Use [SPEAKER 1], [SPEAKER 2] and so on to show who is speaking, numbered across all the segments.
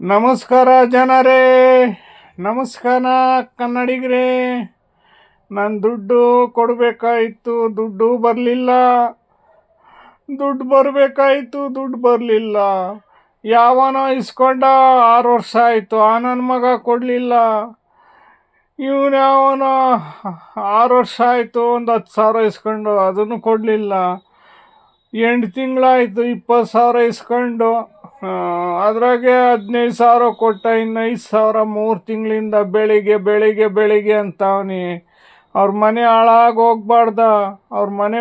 [SPEAKER 1] ನಮಸ್ಕಾರ ಜನರೇ, ನಮಸ್ಕಾರ ಕನ್ನಡಿಗರೇ. ನಾನು ದುಡ್ಡು ಕೊಡಬೇಕಾಯಿತು, ದುಡ್ಡು ಬರಲಿಲ್ಲ. ದುಡ್ಡು ಬರಬೇಕಾಯಿತು, ದುಡ್ಡು ಬರಲಿಲ್ಲ. ಯಾವನೋ ಇಸ್ಕೊಂಡ 6 ವರ್ಷ ಆಯಿತು, ನನ್ನ ಮಗ ಕೊಡಲಿಲ್ಲ. ಇವನು ಯಾವನೋ 6 ವರ್ಷ ಆಯಿತು, ಒಂದು 10,000 ಇಸ್ಕೊಂಡು ಅದನ್ನು ಕೊಡಲಿಲ್ಲ. 8 ತಿಂಗಳಾಯಿತು, 20,000 ಇಸ್ಕೊಂಡು ಅದ್ರಾಗೆ 15,000 ಕೊಟ್ಟ. ಇನ್ನು 5,000 3 ತಿಂಗಳಿಂದ ಬೆಳಿಗ್ಗೆ ಅಂತವನಿ. ಅವ್ರ ಮನೆ ಹಾಳಾಗಿ ಹೋಗ್ಬಾರ್ದ, ಅವ್ರ ಮನೆ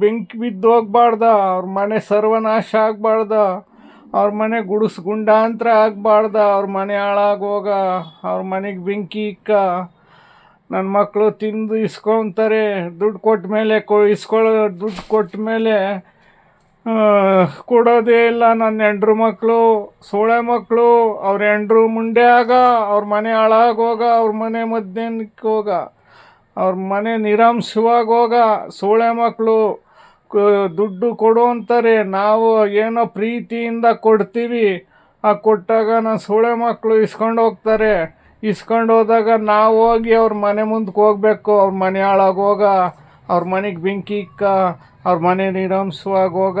[SPEAKER 1] ಬೆಂಕಿ ಬಿದ್ದು ಹೋಗ್ಬಾರ್ದ, ಅವ್ರ ಮನೆ ಸರ್ವನಾಶ ಆಗ್ಬಾರ್ದ, ಅವ್ರ ಮನೆ ಗುಂಡಾಂತರ ಆಗ್ಬಾರ್ದ, ಅವ್ರ ಮನೆ ಹಾಳಾಗೋಗ, ಅವ್ರ ಮನೆಗೆ ಬೆಂಕಿ ಇಕ್ಕ. ನನ್ನ ಮಕ್ಕಳು ತಿಂದು ಇಸ್ಕೊತಾರೆ. ದುಡ್ಡು ಕೊಟ್ಟ ಮೇಲೆ ದುಡ್ಡು ಕೊಟ್ಟ ಮೇಲೆ ಕೊಡೋದೇ ಇಲ್ಲ. ನನ್ನ ಹೆಂಡ್ರು ಮಕ್ಕಳು ಸೋಳೆ ಮಕ್ಕಳು, ಅವ್ರ ಹೆಂಡ್ರು ಮುಂಡೆ ಆಗ, ಅವ್ರ ಮನೆ ಹಾಳಾಗೋಗ, ಅವ್ರ ಮನೆ ಮಧ್ಯಾಹ್ನಕ್ಕೆ ಹೋಗ, ಅವ್ರ ಮನೆ ನಿರಾಂಶವಾಗಿ ಹೋಗ. ಸೋಳೆ ಮಕ್ಕಳು ದುಡ್ಡು ಕೊಡು ಅಂತಾರೆ, ನಾವು ಏನೋ ಪ್ರೀತಿಯಿಂದ ಕೊಡ್ತೀವಿ. ಆ ಕೊಟ್ಟಾಗ ನಾನು ಸೋಳೆ ಮಕ್ಕಳು ಇಸ್ಕೊಂಡು ಹೋಗ್ತಾರೆ. ಇಸ್ಕೊಂಡು ಹೋದಾಗ ನಾವು ಹೋಗಿ ಅವ್ರ ಮನೆ ಮುಂದಕ್ಕೆ ಹೋಗ್ಬೇಕು. ಅವ್ರ ಮನೆ ಹಾಳಾಗೋಗ, ಅವ್ರ ಮನೆಗೆ ಬೆಂಕಿ ಇಕ್ಕ, ಅವ್ರ ಮನೆ ನಿರಂಶವಾಗಿ ಹೋಗ,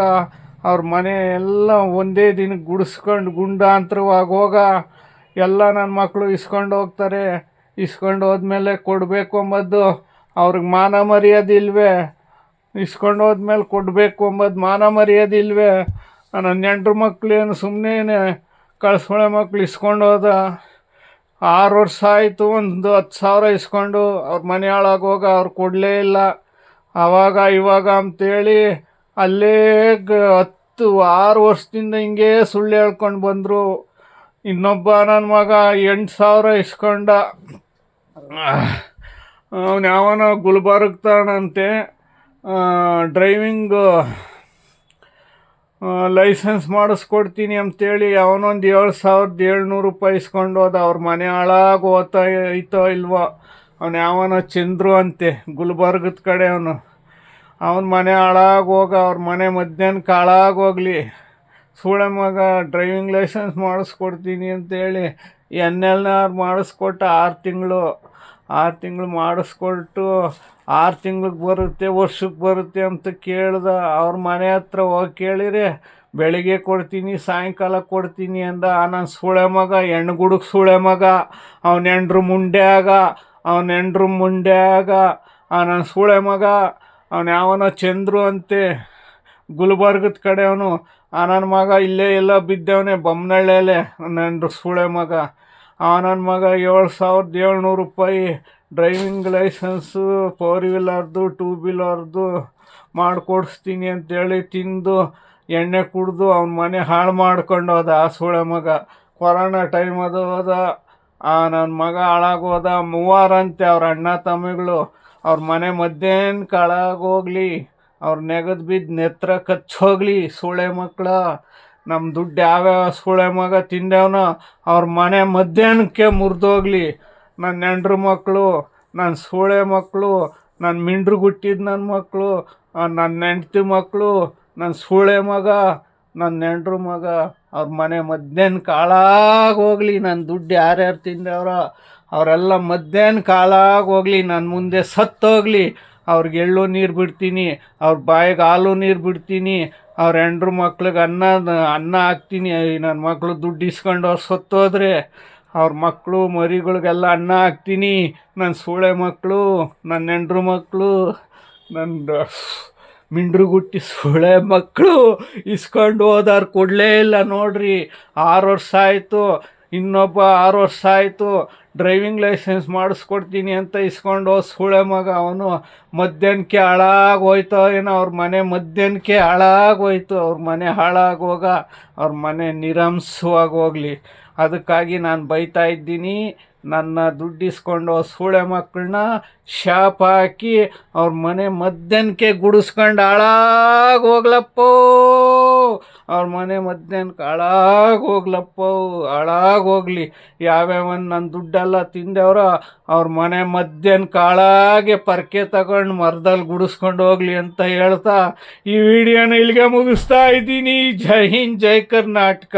[SPEAKER 1] ಅವ್ರ ಮನೆ ಎಲ್ಲ ಒಂದೇ ದಿನಕ್ಕೆ ಗುಂಡಾಂತರವಾಗಿ ಹೋಗ. ಎಲ್ಲ ನನ್ನ ಮಕ್ಕಳು ಇಸ್ಕೊಂಡು ಹೋಗ್ತಾರೆ. ಇಸ್ಕೊಂಡು ಹೋದ್ಮೇಲೆ ಕೊಡಬೇಕು ಅಂಬದ್ದು ಅವ್ರಿಗೆ ಮಾನ ಮರ್ಯಾದೆ ಇಲ್ವೇ? ಇಸ್ಕೊಂಡು ಹೋದ್ಮೇಲೆ ಕೊಡಬೇಕು ಅಂಬದು ಮಾನ ಮರ್ಯಾದೆ ಇಲ್ವೇ? ನನ್ನ ಹೆಂಡ್ರು ಮಕ್ಕಳೇನು ಸುಮ್ಮನೆ ಕಳ್ಸೊಳೆ ಮಕ್ಕಳು ಇಸ್ಕೊಂಡು ಹೋದ. 6 ವರ್ಷ ಆಯಿತು, ಒಂದು 10,000 ಇಸ್ಕೊಂಡು ಅವ್ರ ಮನೆ ಹಾಳಾಗೋಗ, ಅವ್ರು ಕೊಡಲೇ ಇಲ್ಲ. ಆವಾಗ ಇವಾಗ ಅಂತೇಳಿ ಅಲ್ಲೇ 6 ವರ್ಷದಿಂದ ಹಿಂಗೆ ಸುಳ್ಳು ಹೇಳ್ಕೊಂಡು ಬಂದರು. ಇನ್ನೊಬ್ಬ ನನ್ನ ಮಗ 8,000 ಇಸ್ಕೊಂಡ. ಅವನು ಯಾವನೋ ಗುಲ್ಬರ್ಗ ತಾಣಂತೆ ಡ್ರೈವಿಂಗು ಲೈಸೆನ್ಸ್ ಮಾಡಿಸ್ಕೊಡ್ತೀನಿ ಅಂತೇಳಿ ಅವನೊಂದು 7,700 ರೂಪಾಯಿ ಇಸ್ಕೊಂಡು ಹೋದ. ಅವ್ರ ಮನೆ ಹಾಳಾಗಿ ಹೋಗ್ತಾ ಐತೋ ಇಲ್ವೋ. ಅವನು ಯಾವನೋ ಚಂದ್ರು ಅಂತೆ, ಗುಲ್ಬರ್ಗದ ಕಡೆ ಅವನು. ಅವನ ಮನೆ ಹಾಳಾಗೋಗ, ಅವ್ರ ಮನೆ ಮಧ್ಯಾಹ್ನಕ್ಕೆ ಹಾಳಾಗೋಗ್ಲಿ. ಸೂಳೆ ಮಗ ಡ್ರೈವಿಂಗ್ ಲೈಸೆನ್ಸ್ ಮಾಡಿಸ್ಕೊಡ್ತೀನಿ ಅಂತೇಳಿ ಎನ್.ಎಲ್.ಆರ್ ಮಾಡಿಸ್ಕೊಟ್ಟ. 6 ತಿಂಗಳು ಮಾಡಿಸ್ಕೊಟ್ಟು 6 ತಿಂಗ್ಳಿಗೆ ಬರುತ್ತೆ, ವರ್ಷಕ್ಕೆ ಬರುತ್ತೆ ಅಂತ ಕೇಳ್ದ. ಅವ್ರ ಮನೆ ಹತ್ರ ಹೋಗಿ ಕೇಳಿದ್ರೆ ಬೆಳಿಗ್ಗೆ ಕೊಡ್ತೀನಿ, ಸಾಯಂಕಾಲ ಕೊಡ್ತೀನಿ ಅಂದ. ನನ್ನ ಸೂಳೆ ಮಗ, ಹೆಣ್ಗುಡುಕ್ ಸೂಳೆ ಮಗ, ಅವನ ಹೆಂಡ್ರು ಮುಂಡೆ ಆಗ. ನನ್ನ ಸೂಳೆ ಮಗ ಅವನು ಯಾವನೋ ಚಂದ್ರು ಅಂತೆ, ಗುಲ್ಬರ್ಗದ ಕಡೆ ಅವನು. ನನ್ನ ಮಗ ಇಲ್ಲೇ ಎಲ್ಲ ಬಿದ್ದವನೇ, ಬೊಮ್ಮನಹಳ್ಳಿಯಲ್ಲೇ. ನನ್ನ ಹೆಂಡ್ರು ಸೂಳೆ ಮಗ, ನನ್ನ ಮಗ 7,700 ರೂಪಾಯಿ ಡ್ರೈವಿಂಗ್ ಲೈಸೆನ್ಸು 4 ವೀಲರ್ದು 2 ವೀಲರ್ದು ಮಾಡಿಕೊಡಿಸ್ತೀನಿ ಅಂತೇಳಿ ತಿಂದು ಎಣ್ಣೆ ಕುಡಿದು ಅವನ ಮನೆ ಹಾಳು ಮಾಡ್ಕೊಂಡು ಹೋದ ಆ ಸೂಳೆ ಮಗ. ಕೊರೋನಾ ಟೈಮ್ ಅದು ಹೋದ. ನನ್ನ ಮಗ ಹಾಳಾಗೋದ. 3 ಅಂತೆ ಅವ್ರ ಅಣ್ಣ ತಮ್ಮಗಳು. ಅವ್ರ ಮನೆ ಮಧ್ಯಾಹ್ನಕ್ಕೆ ಹಾಳಾಗೋಗ್ಲಿ, ಅವ್ರ ನೆಗದು ಬಿದ್ದು ನೆತ್ರ ಕಚ್ಚೋಗ್ಲಿ. ಸೂಳೆ ಮಕ್ಕಳ ನಮ್ಮ ದುಡ್ಡು ಯಾವ್ಯಾವ ಸೂಳೆ ಮಗ ತಿಂದೇವನೋ ಅವ್ರ ಮನೆ ಮಧ್ಯಾಹ್ನಕ್ಕೆ ಮುರಿದೋಗ್ಲಿ. ನನ್ನ ಹೆಂಡ್ರು ಮಕ್ಕಳು, ನನ್ನ ಸೂಳೆ ಮಕ್ಕಳು, ನನ್ನ ಮಿಂಡ್ರು ಗುಟ್ಟಿದ ನನ್ನ ಮಕ್ಕಳು, ನನ್ನ ಹೆಂಡ್ತಿ ಮಕ್ಕಳು, ನನ್ನ ಸೂಳೆ ಮಗ, ನನ್ನ ಹೆಂಡ್ರು ಮಗ, ಅವ್ರ ಮನೆ ಮಧ್ಯಾಹ್ನಕ್ಕೆ ಹಾಳಾಗೋಗ್ಲಿ. ನನ್ನ ದುಡ್ಡು ಯಾರ್ಯಾರು ತಿಂದವ್ರ ಅವರೆಲ್ಲ ಮಧ್ಯಾಹ್ನಕ್ಕೆ ಹಾಳಾಗೋಗ್ಲಿ, ನನ್ನ ಮುಂದೆ ಸತ್ತೋಗ್ಲಿ. ಅವ್ರಿಗೆ ಎಳ್ಳು ನೀರು ಬಿಡ್ತೀನಿ, ಅವ್ರ ಬಾಯಿಗೆ ಹಾಲು ನೀರು ಬಿಡ್ತೀನಿ, ಅವ್ರ ಹೆಂಡ್ರು ಮಕ್ಳಿಗೆ ಅನ್ನ ಹಾಕ್ತೀನಿ. ನನ್ನ ಮಕ್ಕಳು ದುಡ್ಡು ಇಸ್ಕೊಂಡು ಅವ್ರು ಸತ್ತೋದ್ರೆ ಅವ್ರ ಮಕ್ಕಳು ಮರಿಗಳಿಗೆಲ್ಲ ಅನ್ನ ಹಾಕ್ತೀನಿ. ನನ್ನ ಸೂಳೆ ಮಕ್ಕಳು, ನನ್ನ ಹೆಂಡ್ರು ಮಕ್ಕಳು, ನನ್ನ ಮಿಂಡ್ರುಗುಟ್ಟಿ ಸೂಳೆ ಮಕ್ಕಳು ಇಸ್ಕೊಂಡು ಹೋದಾರು ಕೊಡಲೇ ಇಲ್ಲ. ನೋಡ್ರಿ, 6 ವರ್ಷ ಆಯಿತು. ಇನ್ನೊಬ್ಬ 6 ವರ್ಷ ಆಯಿತು ಡ್ರೈವಿಂಗ್ ಲೈಸೆನ್ಸ್ ಮಾಡಿಸ್ಕೊಡ್ತೀನಿ ಅಂತ ಇಸ್ಕೊಂಡು ಸೂಳೆ ಮಗ. ಅವನು ಮಧ್ಯಾಹ್ನಕ್ಕೆ ಹಾಳಾಗೋಯ್ತು ಏನೋ, ಅವ್ರ ಮನೆ ಮಧ್ಯಾಹ್ನಕ್ಕೆ ಹಾಳಾಗೋಯ್ತು. ಅವ್ರ ಮನೆ ಹಾಳಾಗೋಗ, ಅವ್ರ ಮನೆ ನಿರಂಶವಾಗಿ ಹೋಗಲಿ. ಅದಕ್ಕಾಗಿ ನಾನು ಬೈತಾ ಇದ್ದೀನಿ. ನನ್ನ ದುಡ್ಡು ಇಸ್ಕೊಂಡು ಸೂಳೆ ಮಕ್ಕಳನ್ನ ಶಾಪ ಹಾಕಿ ಅವ್ರ ಮನೆ ಮಧ್ಯಾಹ್ನಕ್ಕೆ ಗುಡಿಸ್ಕೊಂಡು ಹಾಳಾಗೋಗ್ಲಪ್ಪೋ. ಅವ್ರ ಮನೆ ಮಧ್ಯಾಹ್ನಕ್ಕೆ ಹಾಳಾಗೋಗ್ಲಿ. ಯಾವ್ಯಾವನ್ ನನ್ನ ದುಡ್ಡೆಲ್ಲ ತಿಂದವ್ರ ಅವ್ರ ಮನೆ ಮಧ್ಯಾಹ್ನಕ್ಕೆ ಹಾಳಾಗೆ ಪರ್ಕೆ ತಗೊಂಡು ಮರದಲ್ಲಿ ಗುಡಿಸ್ಕೊಂಡು ಹೋಗ್ಲಿ ಅಂತ ಹೇಳ್ತಾ ಈ ವಿಡಿಯೋನ ಇಲ್ಲಿಗೆ ಮುಗಿಸ್ತಾ ಇದ್ದೀನಿ. ಜೈ ಹಿಂದ್, ಜೈ ಕರ್ನಾಟಕ.